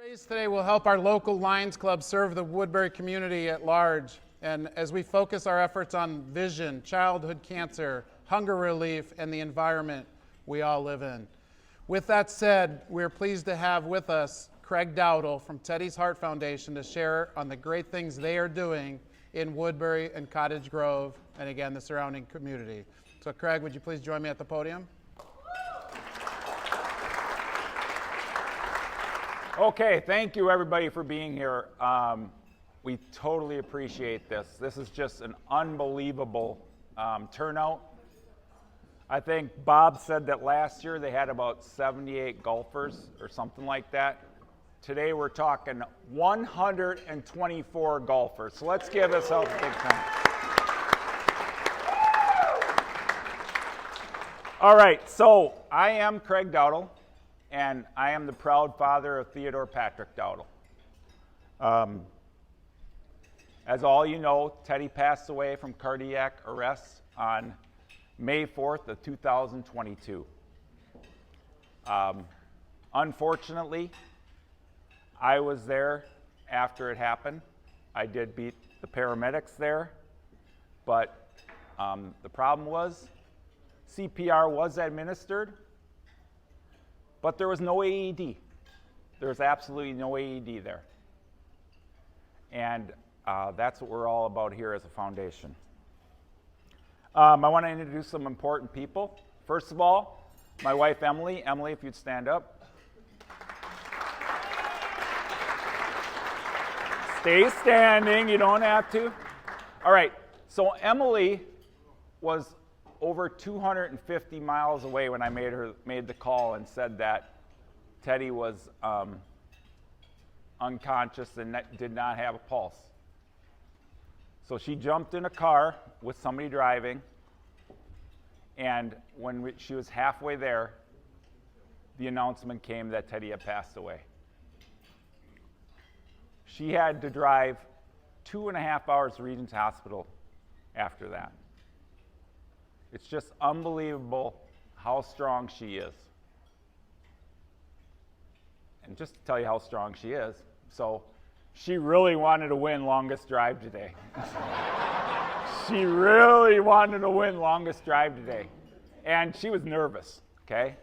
Fundraise today will help our local Lions Club serve the Woodbury community at large. And as we focus our efforts on vision, childhood cancer, hunger relief, and the environment we all live in. With that said, we're pleased to have with us Craig Dowdle from Teddy's Heart Foundation to share on the great things they are doing in Woodbury and Cottage Grove, and again, the surrounding community. So Craig, would you please join me at the podium? Okay, thank you everybody for being here. We totally appreciate this. This is just an unbelievable turnout. I think Bob said that last year they had about 78 golfers or something like that. Today we're talking 124 golfers. So let's give this a big time. All right, so I am Craig Dowdle, and I am the proud father of Theodore Patrick Dowdle. As all you know, Teddy passed away from cardiac arrest on May 4th of 2022. Unfortunately, I was there after it happened. I did beat the paramedics there, but the problem was CPR was administered, but there was no AED. There was absolutely no AED there. And that's what we're all about here as a foundation. I want to introduce some important people. First of all, my wife, Emily. Emily, if you'd stand up. Stay standing, you don't have to. All right, so Emily was over 250 miles away when I made the call and said that Teddy was unconscious and did not have a pulse. So she jumped in a car with somebody driving, and when she was halfway there, the announcement came that Teddy had passed away. She had to drive 2.5 hours to Regents Hospital after that. It's just unbelievable how strong she is. And just to tell you how strong she is, so she really wanted to win longest drive today. She really wanted to win longest drive today. And she was nervous, okay?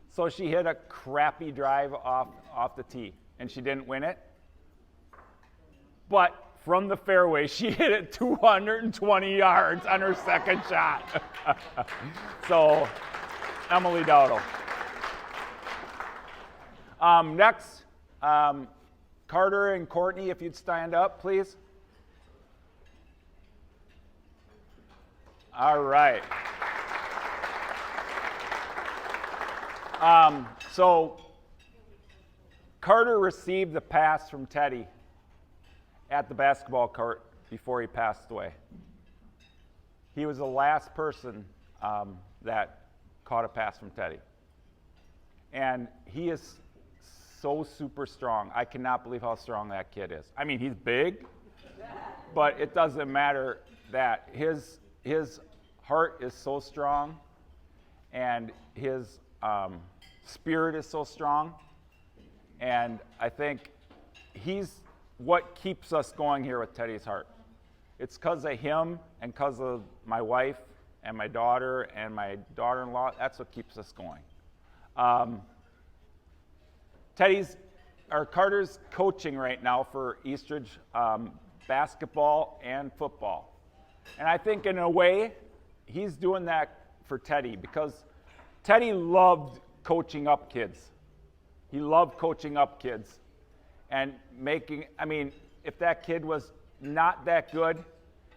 So she hit a crappy drive off the tee, and she didn't win it. But from the fairway, she hit it 220 yards on her second shot. So, Emily Dowdle. Next, Carter and Courtney, if you'd stand up, please. All right. So, Carter received the pass from Teddy at the basketball court before he passed away. He was the last person that caught a pass from Teddy. And he is so super strong. I cannot believe how strong that kid is. I mean, he's big, but it doesn't matter that his heart is so strong and his spirit is so strong. And I think he's what keeps us going here with Teddy's Heart. It's because of him and because of my wife and my daughter and my daughter-in-law. That's what keeps us going. Carter's coaching right now for Eastridge basketball and football. And I think in a way, he's doing that for Teddy because Teddy loved coaching up kids. He loved coaching up kids. And if that kid was not that good,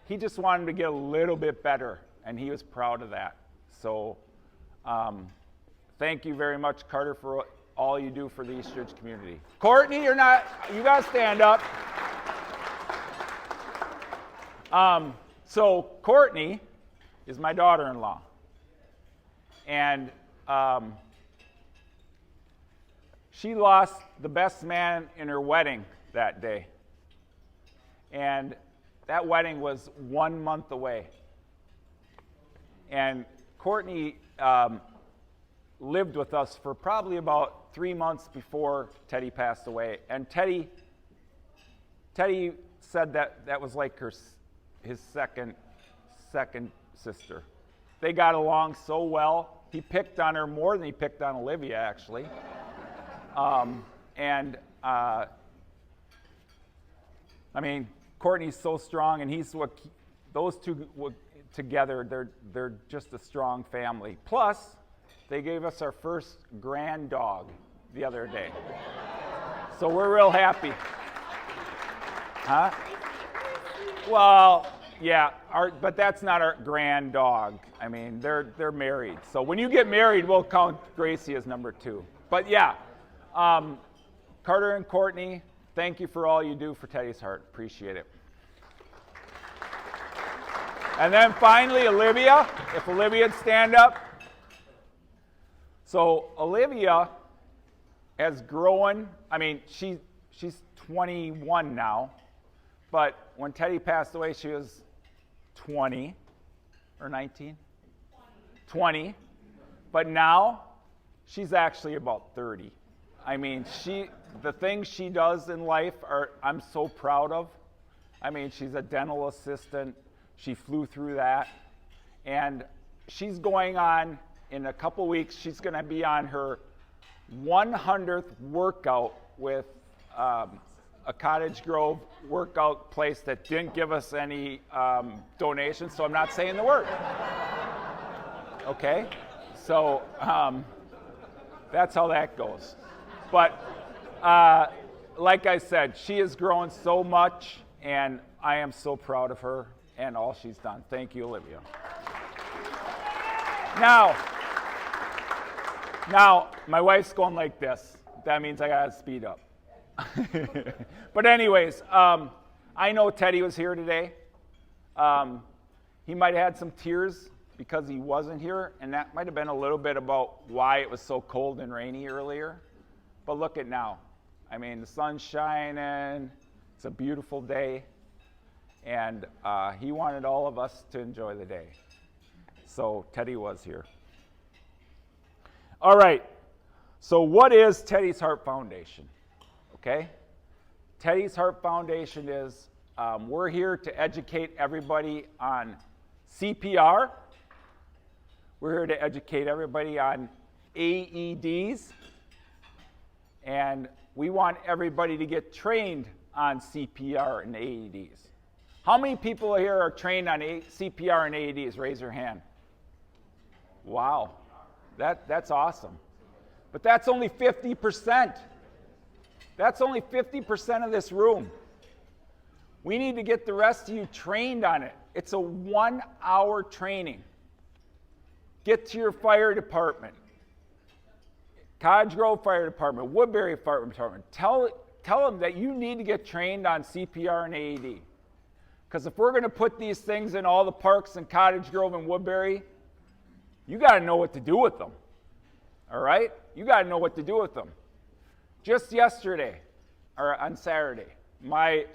he just wanted him to get a little bit better, and he was proud of that. So thank you very much, Carter, for all you do for the Eastridge community. Courtney, you gotta stand up. So Courtney is my daughter-in-law. And she lost the best man in her wedding that day. And that wedding was 1 month away. And Courtney lived with us for probably about 3 months before Teddy passed away. And Teddy said that was like his second sister. They got along so well. He picked on her more than he picked on Olivia, actually. I mean, Courtney's so strong, and those two together, they're just a strong family. Plus, they gave us our first grand dog the other day. So we're real happy. Huh? Well, yeah, but that's not our grand dog. I mean, they're married. So when you get married, we'll count Gracie as number 2. But yeah, Carter and Courtney, thank you for all you do for Teddy's Heart. Appreciate it. And then finally, Olivia. If Olivia'd stand up. So Olivia has grown. I mean, she's 21 now. But when Teddy passed away, she was 20 or 19? 20. But now, she's actually about 30. I mean, the things she does in life I'm so proud of. I mean, she's a dental assistant. She flew through that. And she's going on, in a couple weeks, she's going to be on her 100th workout with a Cottage Grove workout place that didn't give us any donations, so I'm not saying the word. Okay? So that's how that goes. But like I said, she has grown so much, and I am so proud of her and all she's done. Thank you, Olivia. Now, my wife's going like this. That means I got to speed up. But anyways, I know Teddy was here today. He might have had some tears because he wasn't here, and that might have been a little bit about why it was so cold and rainy earlier. But look at now. I mean, the sun's shining. It's a beautiful day. And he wanted all of us to enjoy the day. So Teddy was here. All right. So what is Teddy's Heart Foundation? Okay? Teddy's Heart Foundation is, we're here to educate everybody on CPR. We're here to educate everybody on AEDs. And we want everybody to get trained on CPR and AEDs. How many people here are trained on CPR and AEDs? Raise your hand. Wow. That's awesome. But that's only 50%. That's only 50% of this room. We need to get the rest of you trained on it. It's a 1-hour training. Get to your fire department. Cottage Grove Fire Department, Woodbury Fire Department. Tell them that you need to get trained on CPR and AED. Because if we're going to put these things in all the parks in Cottage Grove and Woodbury, you got to know what to do with them. All right? You got to know what to do with them. Just yesterday, or on Saturday, my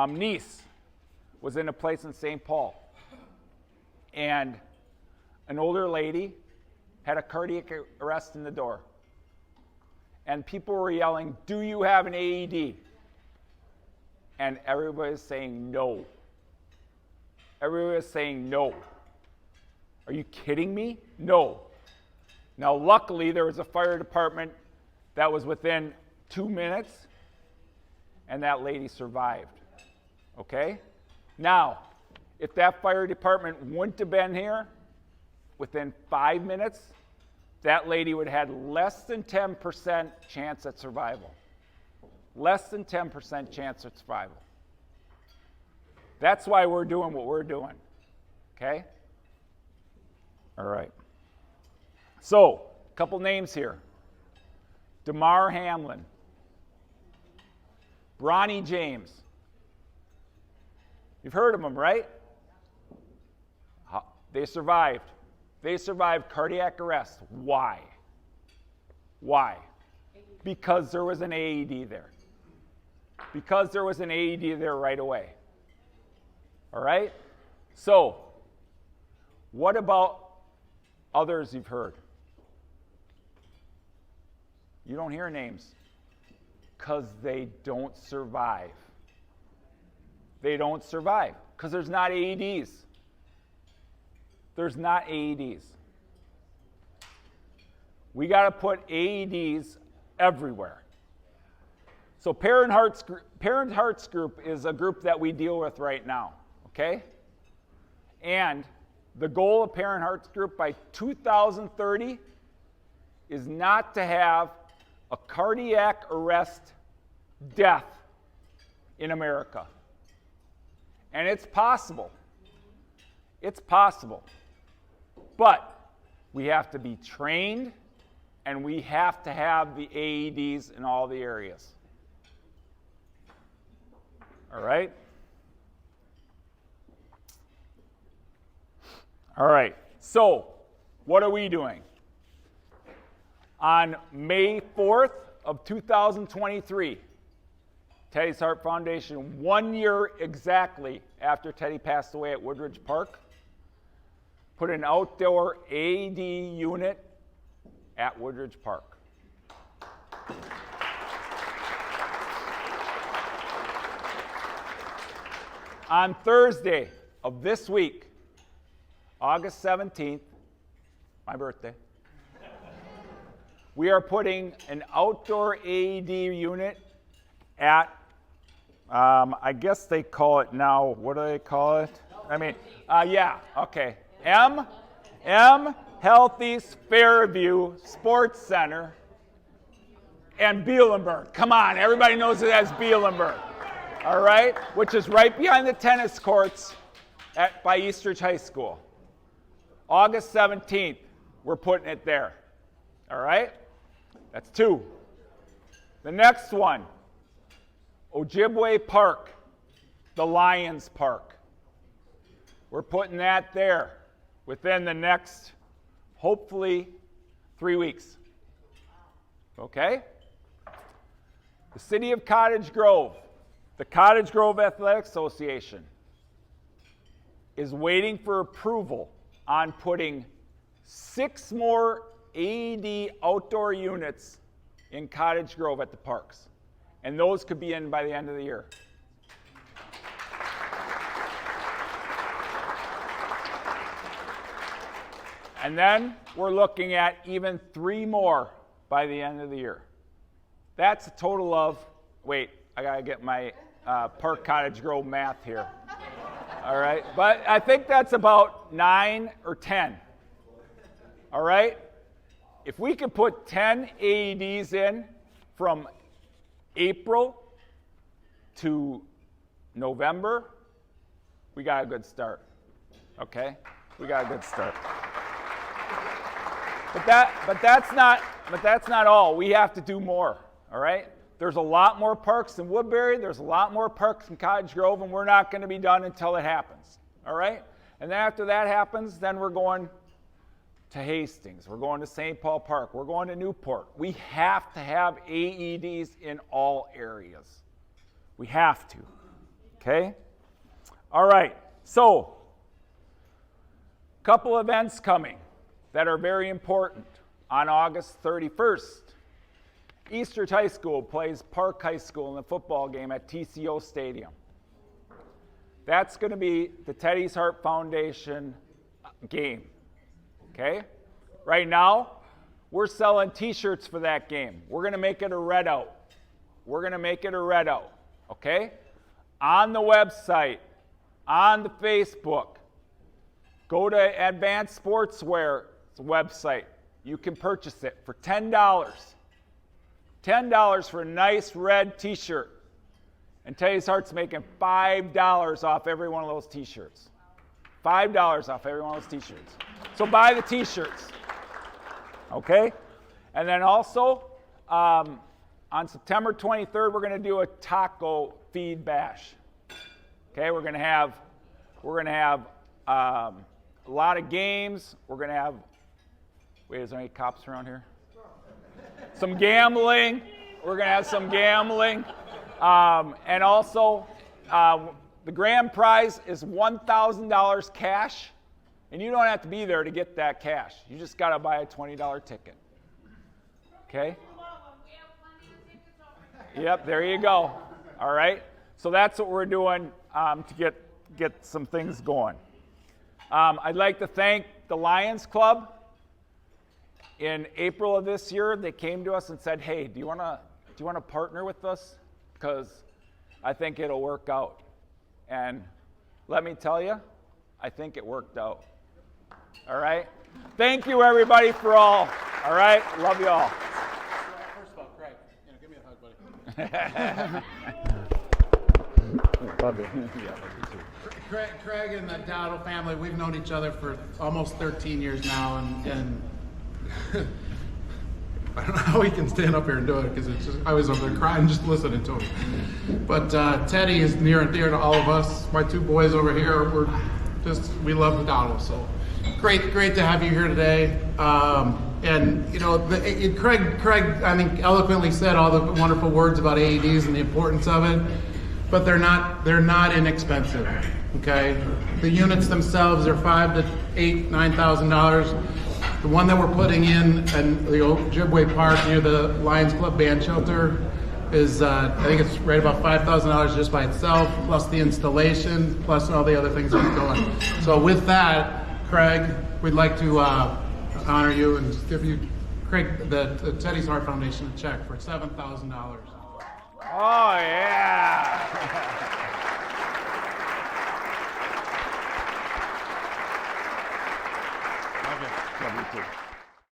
niece was in a place in St. Paul. And an older lady had a cardiac arrest in the door. And people were yelling, "Do you have an AED?" And everybody was saying no. Everybody was saying no. Are you kidding me? No. Now, luckily, there was a fire department that was within 2 minutes, and that lady survived. Okay? Now, if that fire department wouldn't have been here, within 5 minutes, that lady would have had less than 10% chance at survival. Less than 10% chance at survival. That's why we're doing what we're doing. Okay? All right. So, a couple names here. Damar Hamlin. Bronny James. You've heard of them, right? They survived. They survived cardiac arrest. Why? Why? Because there was an AED there. Because there was an AED there right away. All right? So, what about others you've heard? You don't hear names because they don't survive. They don't survive because there's not AEDs. There's not AEDs. We got to put AEDs everywhere. So Parent Hearts Group is a group that we deal with right now, okay? And the goal of Parent Hearts Group by 2030 is not to have a cardiac arrest death in America. And it's possible. It's possible. But we have to be trained and we have to have the AEDs in all the areas. All right? All right. So, what are we doing? On May 4th of 2023, Teddy's Heart Foundation, 1 year exactly after Teddy passed away at Woodridge Park, put an outdoor AED unit at Woodridge Park. On Thursday of this week, August 17th, my birthday, we are putting an outdoor AED unit at, I guess they call it now, what do they call it? I mean, yeah, okay. M Healthy's Fairview Sports Center and Bielenberg. Come on, everybody knows it as Bielenberg. All right? Which is right behind the tennis courts by Eastridge High School. August 17th, we're putting it there. All right? That's 2. The next one, Ojibwe Park, the Lions Park. We're putting that there within the next, hopefully, 3 weeks. Okay? The City of Cottage Grove, the Cottage Grove Athletic Association, is waiting for approval on putting 6 more AED outdoor units in Cottage Grove at the parks. And those could be in by the end of the year. And then we're looking at even 3 more by the end of the year. That's a total of, wait, I gotta get my Park Cottage Grove math here. All right, but I think that's about 9 or 10. All right, if we could put 10 AEDs in from April to November, we got a good start. Okay, we got a good start. But that's not all. We have to do more. All right. There's a lot more parks in Woodbury. There's a lot more parks in Cottage Grove, and we're not going to be done until it happens. All right. And then after that happens, then we're going to Hastings. We're going to St. Paul Park. We're going to Newport. We have to have AEDs in all areas. We have to. Okay. All right. So, a couple events coming that are very important. On August 31st, Eastridge High School plays Park High School in the football game at TCO Stadium. That's going to be the Teddy's Heart Foundation game. Okay? Right now, we're selling t-shirts for that game. We're going to make it a red out. We're going to make it a red out. Okay? On the website, on the Facebook, go to Advanced Sportswear website. You can purchase it for $10. $10 for a nice red t-shirt. And Teddy's Heart's making $5 off every one of those t-shirts. $5 off every one of those t-shirts. So buy the t-shirts. Okay? And then also, on September 23rd, we're going to do a taco feed bash. Okay? We're going to have a lot of games. We're going to have, wait, is there any cops around here? Some gambling. We're going to have some gambling. And also, the grand prize is $1,000 cash. And you don't have to be there to get that cash. You just got to buy a $20 ticket. Okay? Yep, there you go. All right. So that's what we're doing to get some things going. I'd like to thank the Lions Club. In April of this year, they came to us and said, "Hey, do you want to partner with us? Because I think it'll work out." And let me tell you, I think it worked out. All right. Thank you, everybody, for all. All right. Love you all. First of all, Craig, give me a hug, buddy. Love you. Craig and the Dowdle family, we've known each other for almost 13 years now, and I don't know how he can stand up here and do it, because it's just, I was over there crying just listening to him. But Teddy is near and dear to all of us. My two boys over here, we love the Dowdle. So great to have you here today. And Craig, I think eloquently said all the wonderful words about AEDs and the importance of it, but they're not inexpensive. Okay, the units themselves are $5,000 to $8,000, $9,000. The one that we're putting in the Ojibwe Park near the Lions Club band shelter is, I think it's right about $5,000 just by itself, plus the installation, plus all the other things that are going. So with that, Craig, we'd like to honor you and just give you, Craig, the Teddy's Heart Foundation a check for $7,000. Oh, yeah.